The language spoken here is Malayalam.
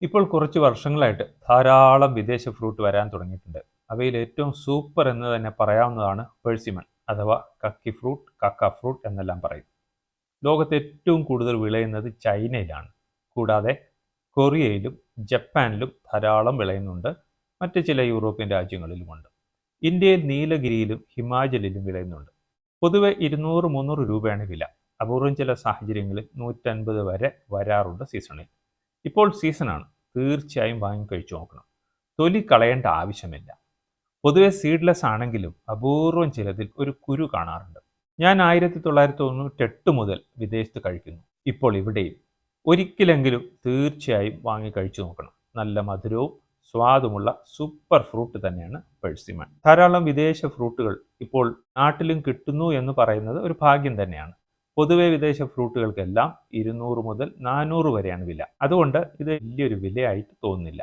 ഇപ്പോൾ കുറച്ച് വർഷങ്ങളായിട്ട് ധാരാളം വിദേശ ഫ്രൂട്ട് വരാൻ തുടങ്ങിയിട്ടുണ്ട്. അവയിൽ ഏറ്റവും സൂപ്പർ എന്ന് തന്നെ പറയാവുന്നതാണ് പെഴ്സിമൺ അഥവാ കക്കി ഫ്രൂട്ട്, കക്ക ഫ്രൂട്ട് എന്നെല്ലാം പറയും. ലോകത്ത് ഏറ്റവും കൂടുതൽ വിളയുന്നത് ചൈനയിലാണ്. കൂടാതെ കൊറിയയിലും ജപ്പാനിലും ധാരാളം വിളയുന്നുണ്ട്. മറ്റ് ചില യൂറോപ്യൻ രാജ്യങ്ങളിലുമുണ്ട്. ഇന്ത്യയിൽ നീലഗിരിയിലും ഹിമാചലിലും വിളയുന്നുണ്ട്. പൊതുവെ 200-300 രൂപയാണ് വില. അപൂർവം ചില സാഹചര്യങ്ങളിൽ 150 വരെ വരാറുണ്ട് സീസണിൽ. ഇപ്പോൾ സീസണാണ്, തീർച്ചയായും വാങ്ങി കഴിച്ചു നോക്കണം. തൊലി കളയേണ്ട ആവശ്യമില്ല. പൊതുവെ സീഡ്ലെസ് ആണെങ്കിലും അപൂർവം ചിലതിൽ ഒരു കുരു കാണാറുണ്ട്. ഞാൻ 1998 മുതൽ വിദേശത്ത് കഴിക്കുന്നു. ഇപ്പോൾ ഇവിടെയും. ഒരിക്കലെങ്കിലും തീർച്ചയായും വാങ്ങി കഴിച്ചു നോക്കണം. നല്ല മധുരവും സ്വാദുമുള്ള സൂപ്പർ ഫ്രൂട്ട് തന്നെയാണ് പെഴ്സിമൺ. ധാരാളം വിദേശ ഫ്രൂട്ടുകൾ ഇപ്പോൾ നാട്ടിലും കിട്ടുന്നു എന്ന് പറയുന്നത് ഒരു ഭാഗ്യം തന്നെയാണ്. പൊതുവെ വിദേശ ഫ്രൂട്ടുകൾക്കെല്ലാം 200 മുതൽ 400 വരെയാണ് വില. അതുകൊണ്ട് ഇത് വലിയൊരു വിലയായിട്ട് തോന്നുന്നില്ല.